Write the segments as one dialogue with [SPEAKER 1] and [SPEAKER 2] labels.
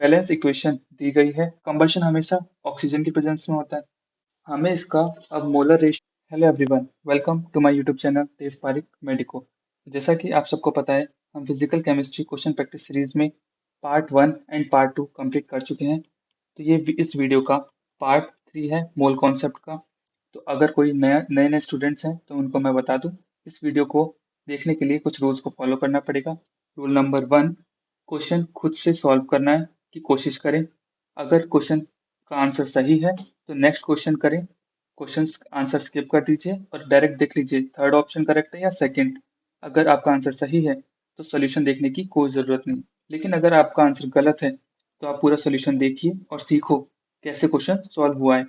[SPEAKER 1] Balance equation दी गई है। Combustion हमेशा ऑक्सीजन की प्रेजेंस में होता है। हमें इसका अब molar ratio. Hello everyone, welcome to my YouTube channel Dev Pareek medico. जैसा कि आप सबको पता है, हम physical chemistry question practice series में पार्ट 1 एंड पार्ट 2 कंप्लीट कर चुके हैं। तो ये इस वीडियो का पार्ट 3 है मोल कॉन्सेप्ट का। तो अगर कोई नए नए स्टूडेंट्स हैं तो उनको मैं बता दूं, इस वीडियो को देखने के लिए कुछ रूल्स को फॉलो करना पड़ेगा। रूल नंबर 1, क्वेश्चन खुद से सॉल्व करना है कि कोशिश करें। अगर क्वेश्चन का आंसर सही है तो नेक्स्ट क्वेश्चन करें, क्वेश्चन आंसर स्किप कर दीजिए और डायरेक्ट देख लीजिए थर्ड ऑप्शन करेक्ट है या सेकंड। अगर आपका आंसर सही है तो सोल्यूशन देखने की कोई ज़रूरत नहीं, लेकिन अगर आपका आंसर गलत है तो आप पूरा सोल्यूशन देखिए और सीखो कैसे क्वेश्चन सॉल्व हुआ है।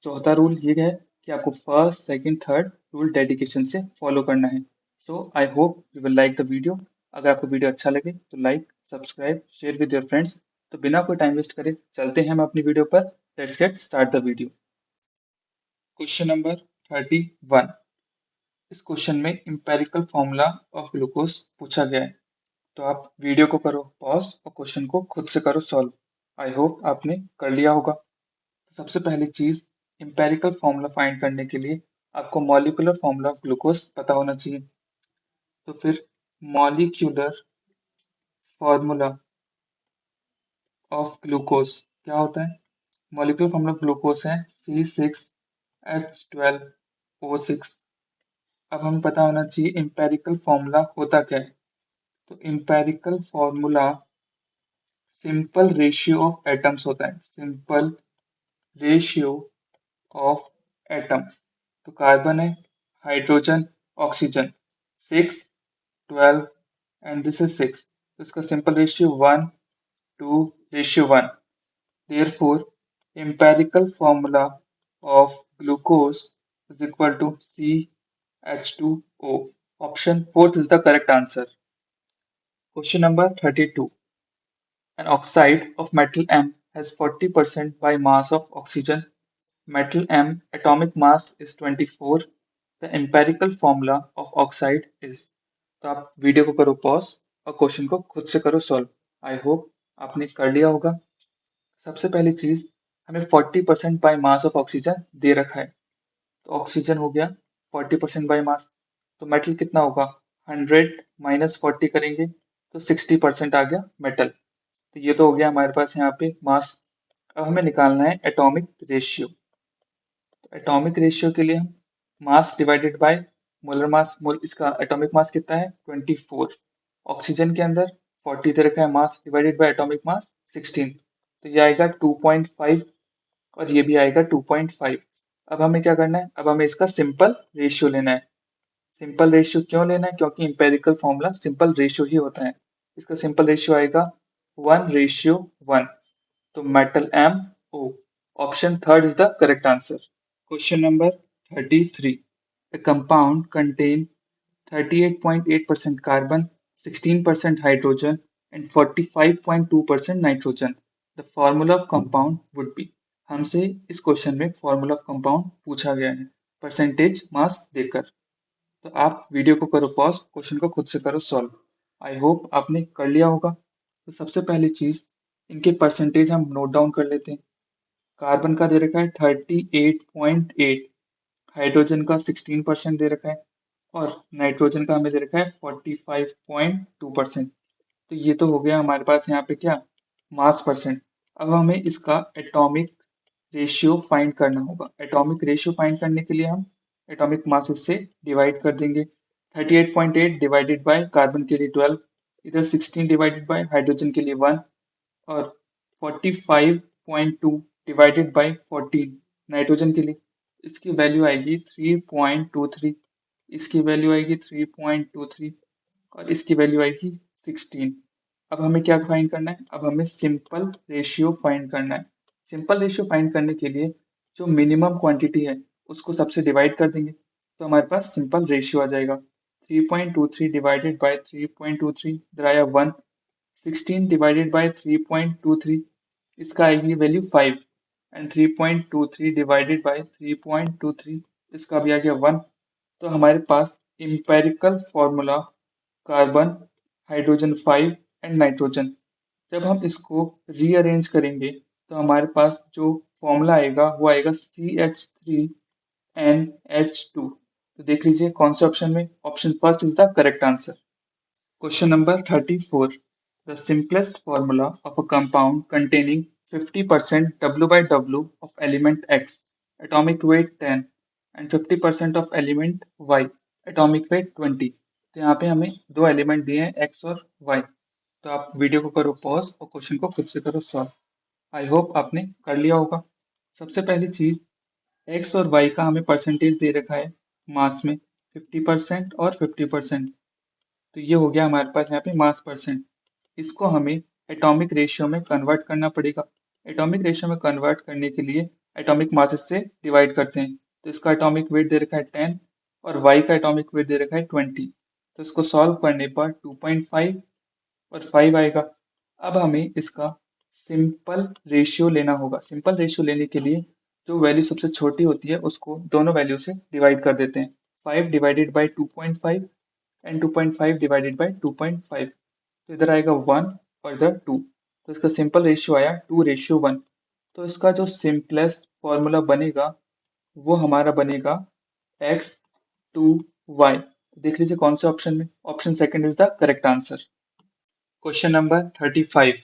[SPEAKER 1] चौथा रूल ये है कि आपको first second third rule dedication से फॉलो करना है। So I hope you will like the video. अगर आपको वीडियो अच्छा लगे तो like, subscribe, share with your friends. तो बिना कोई टाइम वेस्ट करे चलते हैं हम अपनी वीडियो पर। Let's get start the video. Question number 31। इस क्वेश्चन में इंपेरिकल फॉर्मूला ऑफ ग्लूकोज पूछा गया है। तो आप वीडियो को करो पॉज और क्वेश्चन को खुद से करो सॉल्व। आई होप आपने कर लिया होगा। सबसे पहली चीज, इंपेरिकल फॉर्मूला फाइंड करने के लिए आपको मॉलिक्यूलर फॉर्मूला ऑफ ग्लूकोज पता होना चाहिए। तो फिर मॉलिक्यूलर फॉर्मूला ऑफ ग्लूकोज क्या होता है? मॉलिक्यूलर फॉर्मूला ऑफ ग्लूकोज है C6H12O6। अब हमें पता होना चाहिए इंपेरिकल फॉर्मूला होता क्या है। तो empirical formula simple ratio of atoms होता है। Simple ratio of atom. तो कार्बन है, hydrogen, oxygen, 6, 12 and this is 6। तो इसका simple ratio 1:1। Therefore, empirical formula of glucose is equal to CH2O. Option fourth is the correct answer. Question number 32. An oxide of metal M has 40% by mass of oxygen. Metal M atomic mass is 24. The empirical formula of oxide is। तो आप video को करो pause और question को खुद से करो solve. I hope आपने कर लिया होगा। सबसे पहली चीज, हमें 40% बाय मास ऑफ ऑक्सीजन दे रखा है। तो ऑक्सीजन हो गया 40% बाय मास। तो मेटल कितना होगा? 100 माइनस 40 करेंगे तो 60% आ गया मेटल। तो ये तो हो गया हमारे पास यहाँ पे मास। अब हमें निकालना है एटॉमिक रेशियो। तो एटॉमिक रेशियो के लिए हम मास डिवाइडेड बाय मोलर मास। इसका एटॉमिक मास कितना है? 24। ऑक्सीजन के अंदर 40 दे रखा है, mass divided by atomic mass 16। तो ये आएगा 2.5 और ये भी आएगा 2.5। अब हमें क्या करना है? अब हमें इसका सिंपल रेशियो लेना है। सिंपल रेशियो क्यों लेना है? क्योंकि इंपेरिकल फॉर्मूला सिंपल रेशियो ही होता है। इसका सिंपल रेशियो आएगा 1:1। तो metal M O. Option third is the correct answer. Question number 33। A compound contain 38.8% carbon, 16% hydrogen, and 45.2% nitrogen. The formula of compound would be। हमसे इस क्वेश्चन में formula of compound पूछा गया है परसेंटेज मास देकर। तो आप वीडियो को करो पॉज, क्वेश्चन को खुद से करो सॉल्व। आई होप आपने कर लिया होगा। तो सबसे पहली चीज, इनके परसेंटेज हम नोट डाउन कर लेते हैं। कार्बन का दे रखा है 38.8, हाइड्रोजन का 16% दे रखा है और नाइट्रोजन का हमें दे रखा है 45.2%। तो ये तो हो गया हमारे पास यहाँ पे क्या? मास परसेंट। अब हमें इसका एटॉमिक रेशियो फाइंड करना होगा। एटॉमिक रेशियो फाइंड करने के लिए हम एटॉमिक मास से डिवाइड कर देंगे। 38.8 डिवाइडेड बाय कार्बन के लिए 12, इधर 16 डिवाइडेड बाय हाइड्रोजन के लिए 1 और 45.2 डिवाइडेड बाय 14 नाइट्रोजन के लिए। इसकी वैल्यू आएगी 3.23। इसकी वैल्यू आएगी 3.23 और इसकी वैल्यू आएगी 16। अब हमें क्या फाइंड करना है? अब हमें सिंपल रेशियो फाइंड करना है। सिंपल रेशियो फाइंड करने के लिए जो मिनिमम क्वांटिटी है उसको सबसे डिवाइड कर देंगे तो हमारे पास सिंपल रेशियो आ जाएगा। 3.23 डिवाइडेड बाय 3.23 इधर आया 1। 16 डिवाइडेड बाय 3.23 इसका आएगी वैल्यू 5 एंड 3.23 डिवाइडेड बाय 3.23 इसका भी आ गया 1। तो हमारे पास empirical formula carbon, hydrogen 5 and nitrogen जब हम इसको रीअरेंज करेंगे तो हमारे पास जो फॉर्मूला आएगा वो आएगा CH3NH2। तो देख लीजिए कौन से ऑप्शन में, option first is the correct answer. Question number 34. The simplest formula of a compound containing 50% W by W of element X, atomic weight 10, and 50% of element Y, atomic weight 20. तो यहाँ पे हमें दो एलिमेंट दिए हैं X और Y। तो आप वीडियो को करो पॉज और क्वेश्चन को खुद से करो सॉल्व। आई होप आपने कर लिया होगा। सबसे पहली चीज, X और Y का हमें परसेंटेज दे रखा है मास में 50% और 50%। तो ये हो गया हमारे पास यहाँ पे मास परसेंट। इसको हमें एटॉमिक रेशियो में कन्वर्ट करना पड़ेगा। एटॉमिक रेशियो में कन्वर्ट करने के लिए एटॉमिक मासेस से डिवाइड करते हैं। तो इसका एटॉमिक वेट दे रखा है 10 और वाई का एटॉमिक वेट दे रखा है 20। तो इसको सॉल्व करने पर 2.5 और 5 आएगा। अब हमें इसका सिंपल रेशियो लेना होगा। सिंपल रेशियो लेने के लिए जो वैल्यू सबसे छोटी होती है उसको दोनों वैल्यू से डिवाइड कर देते हैं। 5 divided by 2.5 and 2.5 divided by 2.5। तो इधर आएगा 1 और इधर 2। तो इसका सिंपल रेशियो आया 2:1। तो इसका जो सिंपलेस्ट फॉर्मूला बनेगा वो हमारा बनेगा x2y। देख लीजिए कौन से ऑप्शन में, option second is the correct answer. Question number 35.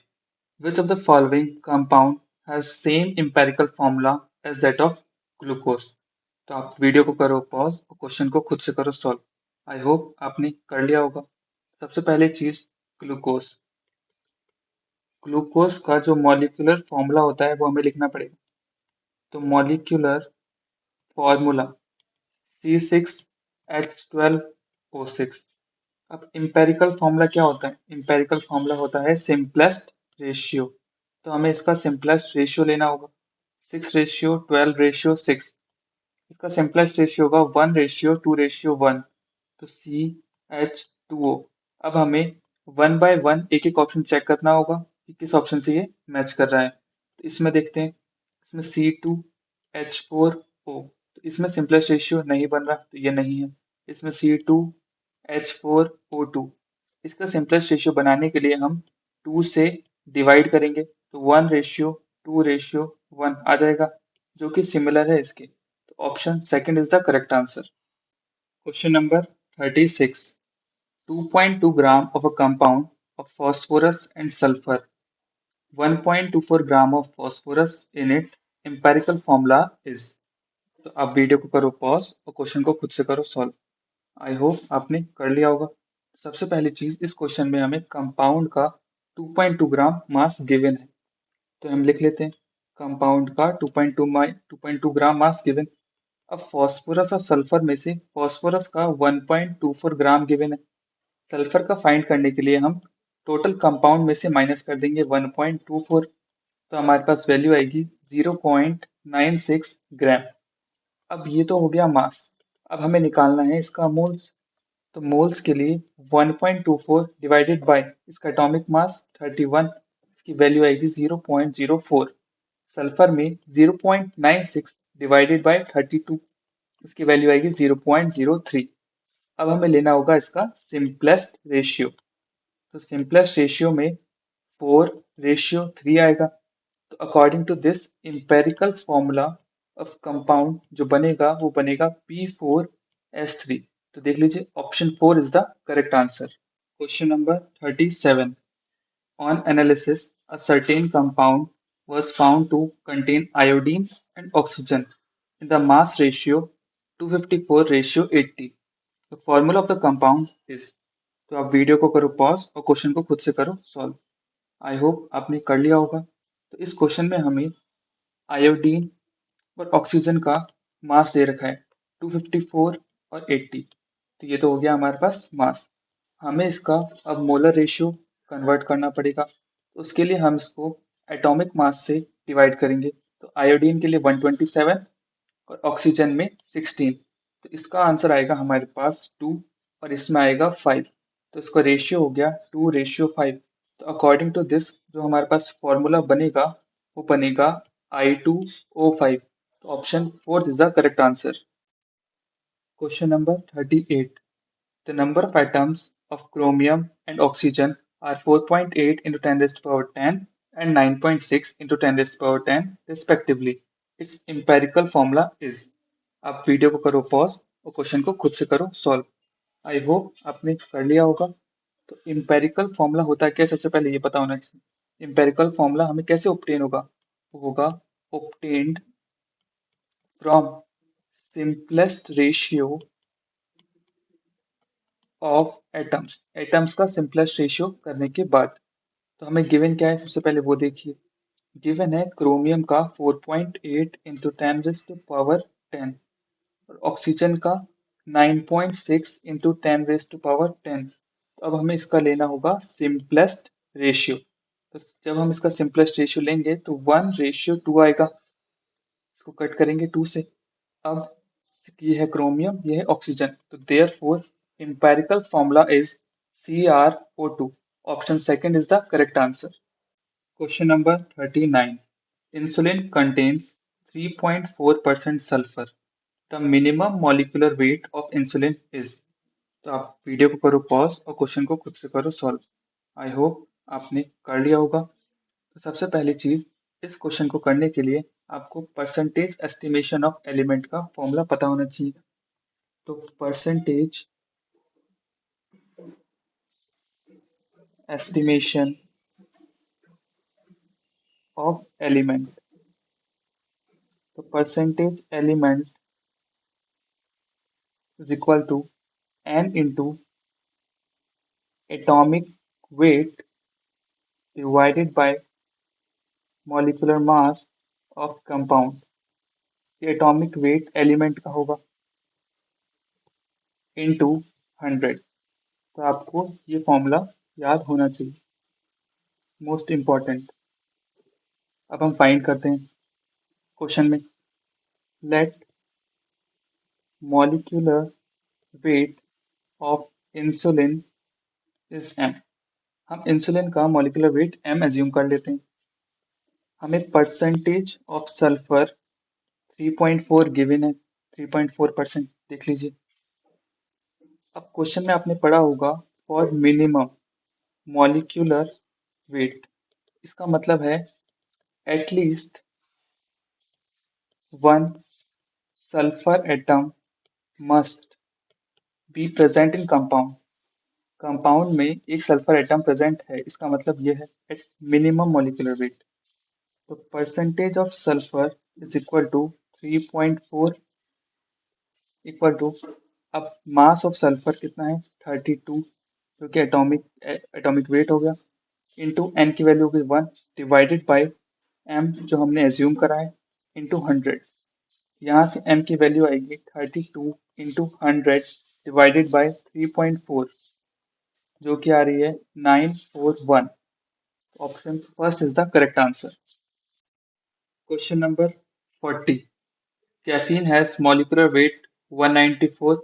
[SPEAKER 1] Which of the following compound has same empirical formula as that of glucose? तो आप वीडियो को करो पॉज और क्वेश्चन को खुद से करो सॉल्व। आई होप आपने कर लिया होगा। सबसे पहले चीज, ग्लूकोज। ग्लूकोज का जो मॉलिक्यूलर फॉर्मूला होता है वो हमें लिखना पड़ेगा। तो मॉलिक्यूलर फॉर्मूला C6H12O6। अब इंपेरिकल फॉर्मूला क्या होता है? इंपेरिकल फॉर्मूला होता है सिंपलेस्ट रेशियो। तो हमें इसका सिंपलेस्ट रेशियो लेना होगा। 6:12:6। इसका सिंपलेस्ट रेशियो होगा 1:2:1। तो CH2O। अब हमें वन बाय वन एक एक ऑप्शन चेक करना होगा कि किस ऑप्शन से ये मैच कर रहा है। तो इसमें देखते हैं, इसमें C2H4O। तो इसमें सिंपलेस्ट रेशियो नहीं बन रहा तो ये नहीं है। इसमें C2H4O2। इसका सिंपलेस्ट रेशियो बनाने के लिए हम 2 से डिवाइड करेंगे तो 1:2:1 आ जाएगा, जो कि सिमिलर है इसके। तो option second is the correct answer. Question number 36. 2.2 gram of a compound of phosphorus and sulfur, 1.24 gram of phosphorus in it, empirical formula is। तो आप वीडियो को करो पॉज और क्वेश्चन को खुद से करो सॉल्व। आई होप आपने कर लिया होगा। सबसे पहली चीज, इस क्वेश्चन में हमें कंपाउंड का 2.2 ग्राम मास गिवन है। तो हम लिख लेते हैं कंपाउंड का 2.2 ग्राम मास गिवन। अब फॉस्फोरस और सल्फर में से फॉस्फोरस का 1.24 ग्राम गिवन है। सल्फर का फाइंड करने के लिए हम टोटल कंपाउंड में से माइनस कर देंगे 1.24। तो हमारे पास वैल्यू आएगी 0.96 ग्राम। अब ये तो हो गया मास। अब हमें निकालना है इसका मोल्स। तो मोल्स के लिए 1.24 डिवाइडेड बाय इसका एटॉमिक मास 31, इसकी वैल्यू आएगी 0.04। सल्फर में 0.96 डिवाइडेड बाय 32, इसकी वैल्यू आएगी 0.03। अब हमें लेना होगा इसका सिंपलेस्ट रेशियो। तो सिंपलेस्ट रेशियो में 4:3 आएगा। तो according to this empirical formula of compound जो बनेगा वो बनेगा P4S3। तो देख लीजिए option 4 is the correct answer. Question number 37. On analysis, a certain compound was found to contain iodine and oxygen in the mass ratio 254:80. The formula of the compound is। तो आप video को करो pause और question को खुद से करो solve. I hope आपने कर लिया होगा। तो इस क्वेश्चन में हमें आयोडीन और ऑक्सीजन का मास दे रखा है 254 और 80। तो ये तो हो गया हमारे पास मास। हमें इसका अब मोलर रेशियो कन्वर्ट करना पड़ेगा। तो उसके लिए हम इसको एटॉमिक मास से डिवाइड करेंगे। तो आयोडीन के लिए 127 और ऑक्सीजन में 16। तो इसका आंसर आएगा हमारे पास 2 और इसमें आएगा 5। तो इसका रेशियो हो गया 2:5। तो अकॉर्डिंग टू दिस जो हमारे पास फॉर्मूला बनेगा वो बनेगा I2O5। तो option fourth is the correct answer. Question number 38. The number of atoms of chromium and oxygen are 4.8 into 10 raised to power 10 and 9.6 into 10 raised to power 10 respectively. Its empirical formula is। आप video को करो pause और question को खुद से करो solve. I hope आपने कर लिया होगा। तो empirical फॉर्मूला होता है क्या, सबसे पहले ये पता होना चाहिए। empirical फॉर्मूला हमें कैसे ऑब्टेन होगा, वो होगा obtained from simplest ratio of atoms। Atoms का सिंपलेस्ट रेशियो करने के बाद तो हमें गिवन क्या है, सबसे पहले वो देखिए। गिवन है क्रोमियम का 4.8 इंटू 10 रेज़ टू पावर 10 और ऑक्सीजन का 9.6 इंटू 10 रेज़ टू पावर 10। तो अब हमें इसका लेना होगा सिंपलेस्ट रेशियो। तो जब हम इसका सिंपलेस्ट रेशियो लेंगे तो 1:2 आएगा। इसको कट करेंगे 2 से। अब ये है क्रोमियम, ये है ऑक्सीजन, तो therefore empirical formula is CrO2। Option second is the correct answer. Question number 39। Insulin contains 3.4% sulfur। The minimum molecular weight of insulin is। तो आप वीडियो को करो पॉज और क्वेश्चन को खुद से करो सॉल्व। आई होप आपने कर लिया होगा। तो सबसे पहली चीज, इस क्वेश्चन को करने के लिए आपको परसेंटेज एस्टिमेशन ऑफ एलिमेंट का फॉर्मूला पता होना चाहिए। तो परसेंटेज estimation of element, तो percentage element is equal to n into atomic weight divided by molecular mass of compound। ये atomic weight element का होगा into 100। तो आपको ये फॉर्मूला याद होना चाहिए, मोस्ट इम्पॉर्टेंट। अब हम फाइंड करते हैं क्वेश्चन में। लेट molecular weight of insulin is m। हम इंसुलिन का मॉलिक्यूलर वेट m एज्यूम कर लेते हैं। हमें परसेंटेज ऑफ सल्फर 3.4 गिवन है, 3.4% देख लीजिए। अब क्वेश्चन में आपने पढ़ा होगा फॉर मिनिमम मॉलिक्यूलर वेट, इसका मतलब है at least one sulphur atom must be present in compound. Compound में एक सल्फर एटम प्रेजेंट है, इसका मतलब ये है एट मिनिमम मॉलिक्यूलर वेट। तो percentage of sulphur is equal to 3.4 equal to, अब मास ऑफ सल्फर कितना है 32, जो कि एटॉमिक वेट हो गया, इंटू एन की वैल्यू होगी 1 डिवाइडेड बाय एम जो हमने एज्यूम करा है इंटू 100। यहाँ से एम की वैल्यू आएगी 32 इंटू 100 डिवाइडेड बाय 3.4 जो कि आ रही है 941। Option first is the correct answer. Question number 40। Caffeine has molecular weight 194।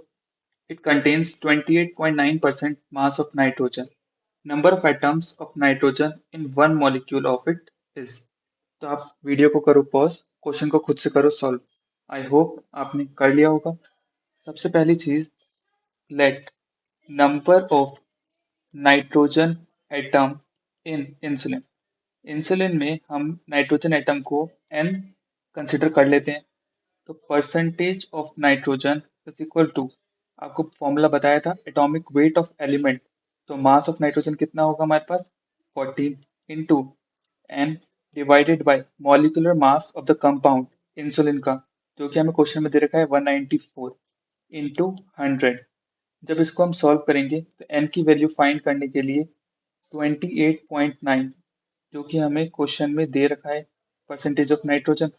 [SPEAKER 1] It contains 28.9% mass of nitrogen। Number of atoms of nitrogen in one molecule of it is। तो आप video को करो pause, question को खुद से करो solve. I hope आपने कर लिया होगा। सबसे पहली चीज, let number of nitrogen atom in insulin. Insulin में हम नाइट्रोजन एटम को n कंसिडर कर लेते हैं। तो percentage of nitrogen is equal to, आपको फॉर्मूला बताया था एटॉमिक वेट ऑफ एलिमेंट। तो मास ऑफ नाइट्रोजन कितना होगा हमारे पास 14 into n divided by molecular mass of the compound insulin का, जो कि हमें क्वेश्चन में दे रखा है 194 इंटू 100। जब इसको हम सॉल्व करेंगे तो एन की वैल्यू फाइंड करने के लिए 28.9 जो कि हमें क्वेश्चन में दे रखा है percentage of nitrogen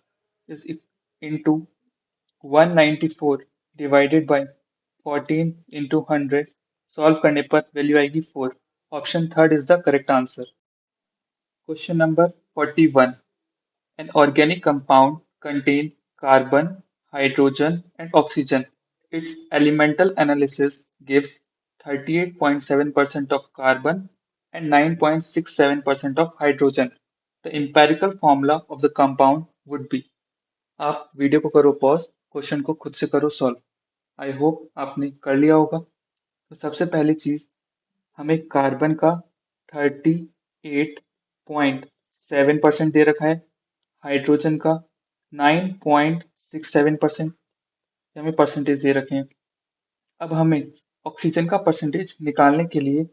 [SPEAKER 1] is into 194 divided by 14 into 100। Solve करने पर वैल्यू आएगी 4। Option third is the correct answer. Question number 41। An organic compound contain carbon, hydrogen and oxygen। Its elemental analysis gives 38.7% of carbon and 9.67% of hydrogen। The empirical formula of the compound would be। आप video को करो pause, question को खुद से करो solve. I hope आपने कर लिया होगा। तो सबसे पहली चीज, हमें कार्बन का 38.7% दे रखा है, हाइड्रोजन का 9.67% हमें परसेंटेज दे रखे हैं। अब हमें ऑक्सीजन का परसेंटेज निकालने के लिए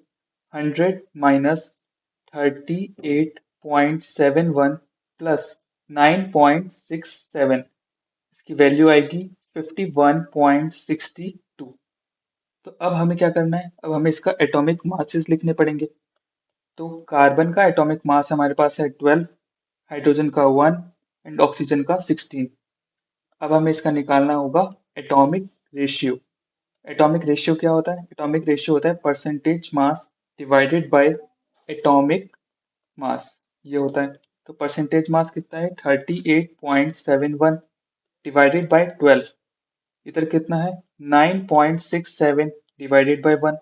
[SPEAKER 1] 100 माइनस 38.71 प्लस 9.67, इसकी वैल्यू आएगी 51.62। तो अब हमें क्या करना है, अब हमें इसका एटॉमिक मासेस लिखने पड़ेंगे। तो कार्बन का एटॉमिक मास हमारे पास है 12, हाइड्रोजन का 1 एंड ऑक्सीजन का 16। अब हमें इसका निकालना होगा एटॉमिक रेशियो। एटॉमिक रेशियो क्या होता है? एटॉमिक रेशियो होता है percentage mass divided by atomic mass, ये होता है। तो परसेंटेज मास कितना है? 38.71 डिवाइडेड बाय 12। इधर कितना है? 9.67 डिवाइडेड बाय 1।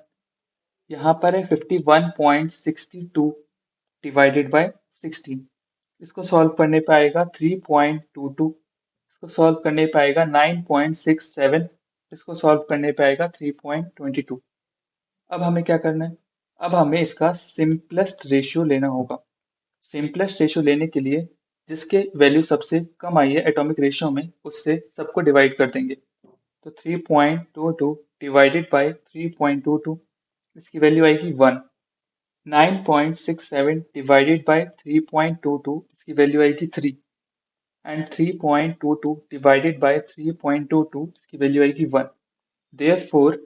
[SPEAKER 1] यहाँ पर है 51.62 डिवाइडेड बाय 16। इसको सॉल्व करने पे आएगा 3.22। इसको सॉल्व करने पे आएगा 9.67। इसको सॉल्व करने पे आएगा 3.22। अब हमें क्या करना है? अब हमें इसका सिंपलेस्ट रेशियो लेना होगा। सिंपलेस्ट रेशियो लेने के लिए जिसके वैल्यू सबसे कम आई है एटॉमिक रेशियो में, उससे सबको डिवाइड कर देंगे। तो 3.22 डिवाइडेड बाय 3.22, इसकी वैल्यू आएगी 1। 9.67 डिवाइडेड बाय 3.22, इसकी वैल्यू आएगी 3। एंड 3.22 divided by 3.22, इसकी वैल्यू आएगी 1। Therefore,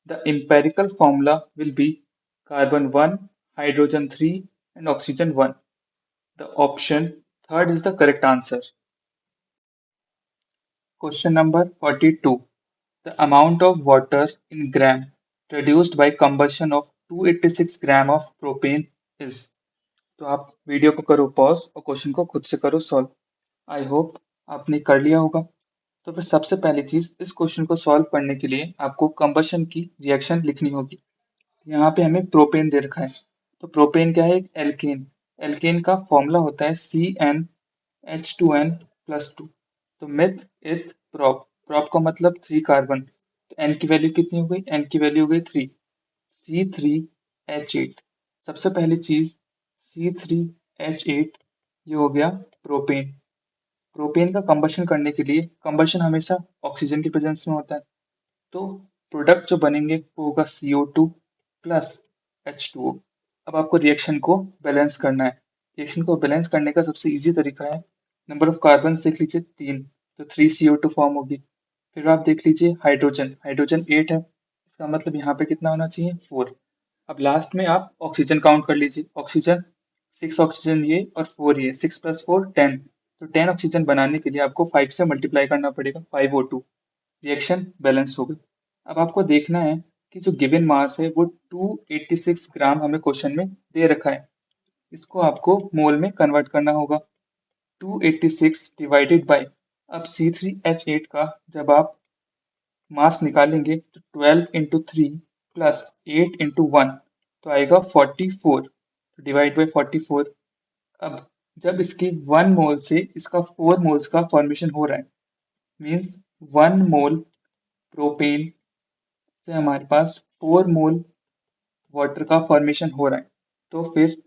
[SPEAKER 1] the empirical formula will be carbon 1, hydrogen 3 and oxygen 1. The option third is the correct answer. Question number 42. The amount of water in gram produced by combustion of 286 gram of propane is. तो आप video को करो pause और question को खुद से करो solve. I hope आपने कर लिया होगा। तो फिर सबसे पहली चीज, इस क्वेश्चन को सॉल्व करने के लिए आपको कंबशन की रिएक्शन लिखनी होगी। यहाँ पे हमें प्रोपेन दे रखा है। तो प्रोपेन क्या है? एक एल्केन। एल्केन का फॉर्मूला होता है CnH2n+2। तो मिथ इथ प्रोप, प्रोप का मतलब 3 कार्बन। तो n की वैल्यू कितनी हो गई? n की वैल्यू हो गई 3। C3H8। सबसे पहली चीज C3H8, ये हो गया प्रोपेन। प्रोपेन का कंबशन करने के लिए, कंबशन हमेशा ऑक्सीजन की प्रेजेंस में होता है, तो प्रोडक्ट जो बनेंगे वो होगा CO2 प्लस H2O। अब आपको रिएक्शन को बैलेंस करना है। रिएक्शन को बैलेंस करने का सबसे इजी तरीका है, नंबर ऑफ कार्बन देख लीजिए 3, तो 3CO2 फॉर्म होगी। फिर आप देख लीजिए हाइड्रोजन, हाइड्रोजन 8 है, इसका मतलब यहाँ पे कितना होना चाहिए? 4। अब लास्ट में आप ऑक्सीजन काउंट कर लीजिए। ऑक्सीजन 6 ऑक्सीजन ये और 4 ये, 6 + 4 10। तो 10 ऑक्सीजन बनाने के लिए आपको 5 से मल्टीप्लाई करना पड़ेगा, 5O2। रिएक्शन बैलेंस हो गई। अब आपको देखना है कि जो गिवन मास है वो 286 ग्राम हमें क्वेश्चन में दे रखा है। इसको आपको मोल में कन्वर्ट करना होगा। 286 डिवाइडेड बाय, अब C3H8 का जब आप मास निकालेंगे तो 12 इंटू 3 प्लस 8 इंटू 1, तो आएगा 44। तो डिवाइड बाई 44। अब जब इसके 1 मोल से इसका 4 मोल्स का फॉर्मेशन हो रहा है, मीन्स 1 मोल प्रोपेन से हमारे पास 4 मोल वाटर का फॉर्मेशन हो रहा है। तो फिर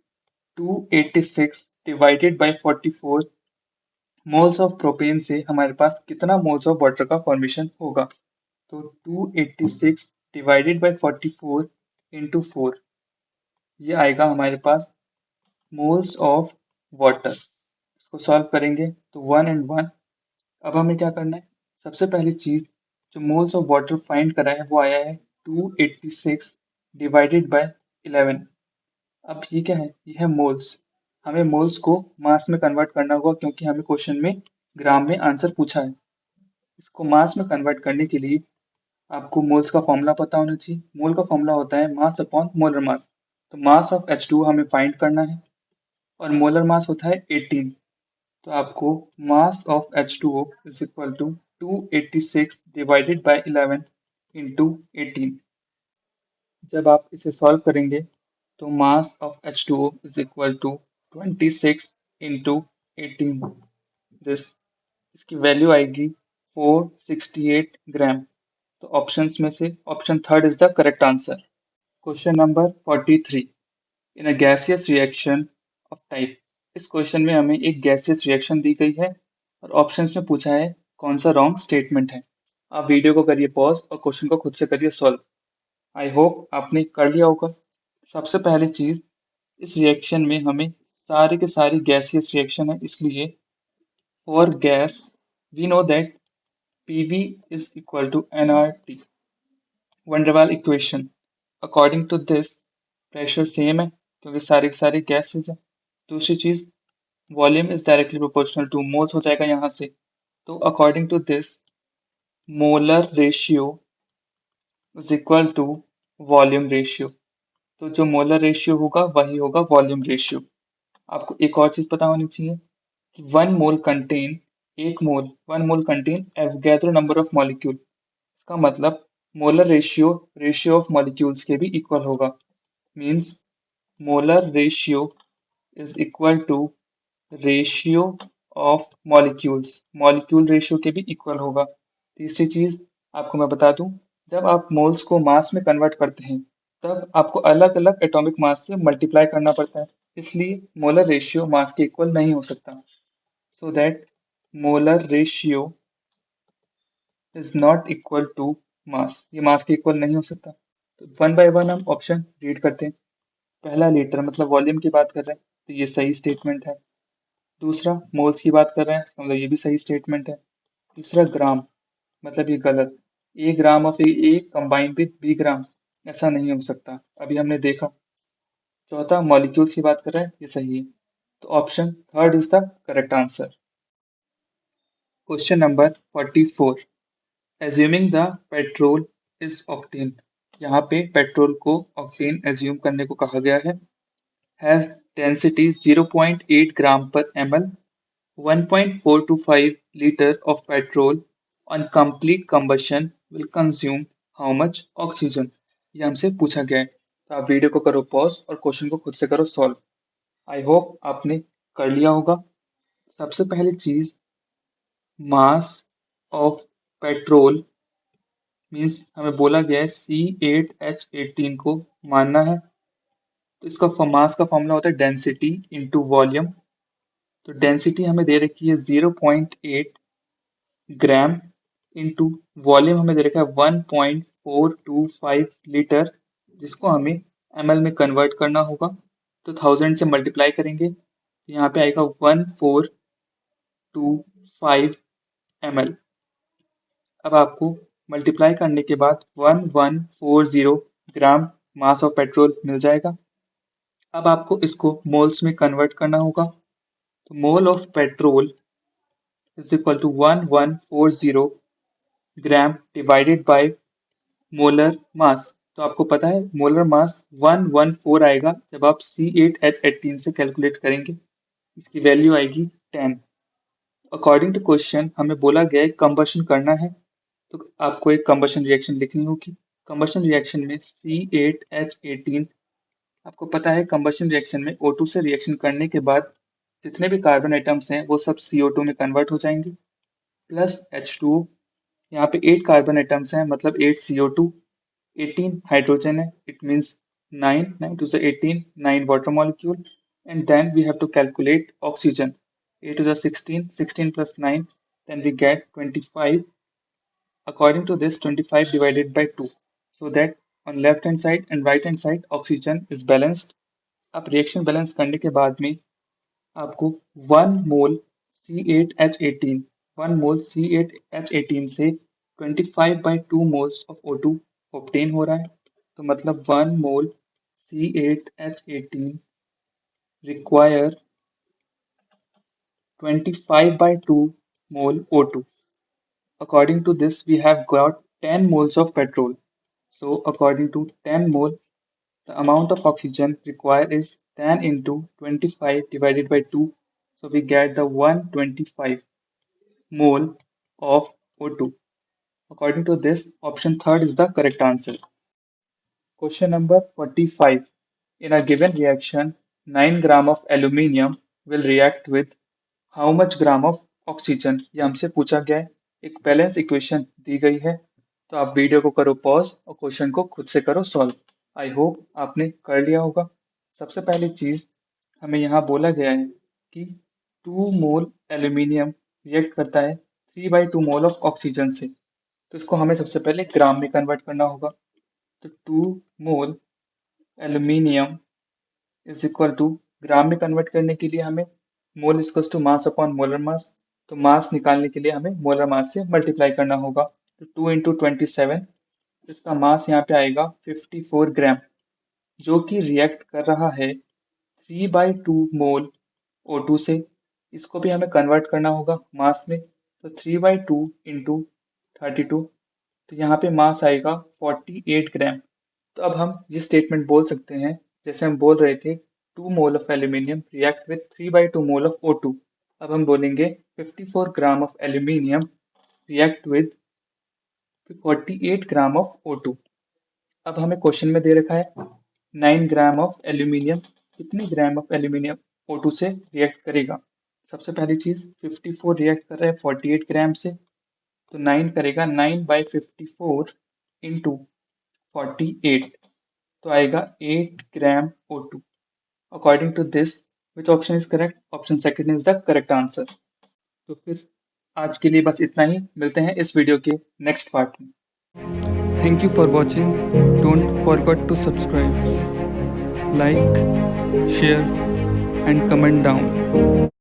[SPEAKER 1] 286 divided bye 44 moles of propane से हमारे पास कितना मोल्स ऑफ वाटर का फॉर्मेशन होगा? तो 286 डिवाइडेड बाय 44 इंटू 4, ये आएगा हमारे पास मोल्स ऑफ वाटर। इसको सॉल्व करेंगे तो 1 एंड 1। अब हमें क्या करना है? सबसे पहली चीज, जो मोल्स ऑफ वाटर फाइंड करा है वो आया है 286 डिवाइडेड बाय 11। अब ये क्या है? ये है मोल्स। हमें मोल्स को मास में कन्वर्ट करना होगा क्योंकि हमें क्वेश्चन में ग्राम में आंसर पूछा है। इसको मास में कन्वर्ट करने के लिए आपको मोल्स का फॉर्मूला पता होना चाहिए। मोल का फॉर्मूला होता है मास अपॉन मोलर मास। तो मास ऑफ H2O हमें फाइंड करना है और मोलर मास होता है 18। तो आपको mass of H2O is equal to 286 divided by 11 into 18। जब आप इसे सॉल्व करेंगे तो mass of H2O is equal to 26 into 18। This, इसकी वैल्यू आएगी 468 ग्राम। तो ऑप्शंस में से option third is the correct answer. Question number 43। In a gaseous reaction of type. इस क्वेश्चन में हमें एक गैसियस रिएक्शन दी गई है और ऑप्शंस में पूछा है कौन सा रॉन्ग स्टेटमेंट है। आप वीडियो को करिए पॉज और क्वेश्चन को खुद से करिए सॉल्व। आई होप आपने कर लिया होगा। सबसे पहली चीज, इस रिएक्शन में हमें सारे के सारी गैसियस रिएक्शन है, इसलिए for gas we know that PV is equal to nRT, van der Waals equation. According to this pressure same है क्योंकि सारी की सारी गैसेज है। दूसरी चीज, volume is directly proportional to moles हो जाएगा यहाँ से। तो according to this molar ratio is equal to volume ratio. तो जो मोलर रेशियो होगा वही होगा वॉल्यूम रेशियो। आपको एक और चीज पता होनी चाहिए कि one mole contain Avogadro number of molecule. इसका मतलब molar ratio ratio of molecules के भी इक्वल होगा। Means molar ratio is equal to ratio of molecules. Molecule ratio के भी इक्वल होगा। तीसरी चीज आपको मैं बता दूं, जब आप मोल्स को मास में कन्वर्ट करते हैं तब आपको अलग अलग एटॉमिक मास से मल्टीप्लाई करना पड़ता है, इसलिए मोलर रेशियो मास के इक्वल नहीं हो सकता। So that molar ratio is not equal to mass, ये मास के इक्वल नहीं हो सकता। तो वन बाय वन हम ऑप्शन रीड करते हैं। पहला लीटर मतलब वॉल्यूम की बात कर रहे हैं तो ये सही स्टेटमेंट है। दूसरा मोल्स की बात कर रहे हैं तो मतलब ये भी सही स्टेटमेंट है। तीसरा ग्राम मतलब ये गलत, a gram of A combined with B gram, ऐसा नहीं हो सकता, अभी हमने देखा। चौथा मॉलिक्यूल्स की बात कर रहे हैं, ये सही है। तो option third is the correct answer. Question number 44, assuming the petrol is octane. यहाँ पे पेट्रोल को ऑक्टेन एज्यूम करने को कहा गया है। हैज डेंसिटी 0.8 ग्राम पर ml, 1.425 liter of petrol on complete combustion will consume how much oxygen? ये हमसे पूछा गया है। तो आप वीडियो को करो पॉज और क्वेश्चन को खुद से करो सॉल्व। आई होप आपने कर लिया होगा। सबसे पहली चीज, मास ऑफ पेट्रोल मीन्स हमें बोला गया है C8H18 को मानना है। तो इसका मास का फॉर्मूला होता है डेंसिटी इंटू वॉल्यूम। तो डेंसिटी हमें दे रखी है 0.8 ग्राम इंटू वॉल्यूम हमें दे रखा है 1.425 लीटर, जिसको हमें ml में कन्वर्ट करना होगा। तो 1000 से मल्टीप्लाई करेंगे, यहाँ पे आएगा 1425 ml। अब आपको मल्टीप्लाई करने के बाद 1140 ग्राम मास ऑफ पेट्रोल मिल जाएगा। अब आपको इसको मोल्स में कन्वर्ट करना होगा। तो mole of petrol is equal to 1140 gram divided by molar mass. तो आपको पता है मोलर मास 114 आएगा जब आप C8H18 से कैलकुलेट करेंगे, इसकी वैल्यू आएगी 10। अकॉर्डिंग टू क्वेश्चन हमें बोला गया है कंबशन करना है, तो आपको एक कंबशन रिएक्शन लिखनी होगी। कंबशन रिएक्शन में C8H18, आपको पता है कंबशन रिएक्शन में O2 से रिएक्शन करने के बाद जितने भी कार्बन आइटम्स हैं वो सब CO2 में कन्वर्ट हो जाएंगे प्लस H2O। यहाँ पे 8 कार्बन आइटम्स हैं मतलब 8 CO2, 18 हाइड्रोजन है, it means 9, 9 to the 18, 9 water molecule, and then we have to calculate oxygen, 8 to the 16, 16 plus 9, then we get 25. According to this, 25 divided by 2, so that on left hand side and right hand side oxygen is balanced. अब reaction balance करने के बाद में आपको 1 मोल C8H18, 1 मोल C8H18 से 25/2 moles of O2 obtain हो रहा है। तो मतलब 1 मोल C8H18 require 25/2 mole O2. According to this, we have got 10 moles of petrol. So according to 10 mole, the amount of oxygen required is 10 into 25 divided by 2. So we get the 125 mole of O2. According to this, option third is the correct answer. Question number 45. In a given reaction, 9 gram of aluminium will react with how much gram of oxygen? ये हमसे पूछा गया है। एक balance equation दी गई है। तो आप वीडियो को करो पॉज और क्वेश्चन को खुद से करो सॉल्व। आई होप आपने कर लिया होगा। सबसे पहली चीज हमें यहाँ बोला गया है कि 2 मोल एल्यूमिनियम रिएक्ट करता है 3/2 मोल ऑफ ऑक्सीजन से। तो इसको हमें सबसे पहले ग्राम में कन्वर्ट करना होगा। तो 2 mole aluminium is equal to, gram में कन्वर्ट करने के लिए हमें mole equal to mass upon molar mass. तो मास निकालने के लिए हमें मोलर मास से मल्टीप्लाई करना होगा। तो 2 इंटू 27, इसका मास यहाँ पे आएगा 54 ग्राम, जो कि रिएक्ट कर रहा है 3/2 मोल O2 से। इसको भी हमें कन्वर्ट करना होगा मास में। तो 3/2 इंटू 32, तो यहाँ पे मास आएगा 48 ग्राम। तो अब हम ये स्टेटमेंट बोल सकते हैं, जैसे हम बोल रहे थे 2 mole of aluminium react with 3/2 mole of O2। अब हम बोलेंगे 54 gram of aluminium react with 48 gram of O2। अब हमें क्वेश्चन में दे रखा है 9 ग्राम ऑफ एल्यूमिनियम कितने ग्राम ऑफ एल्यूमिनियम O2 से रिएक्ट करेगा। सबसे पहली चीज 54 रिएक्ट कर रहा है 48 ग्राम से, तो 9 करेगा 9/54 इंटू 48, तो आएगा 8 gram O2। According to this which option is correct? Option second is the correct answer. तो फिर आज के लिए बस इतना ही, मिलते हैं इस वीडियो के नेक्स्ट पार्ट में।
[SPEAKER 2] Thank you for watching. Don't forget to subscribe, like, share and comment down.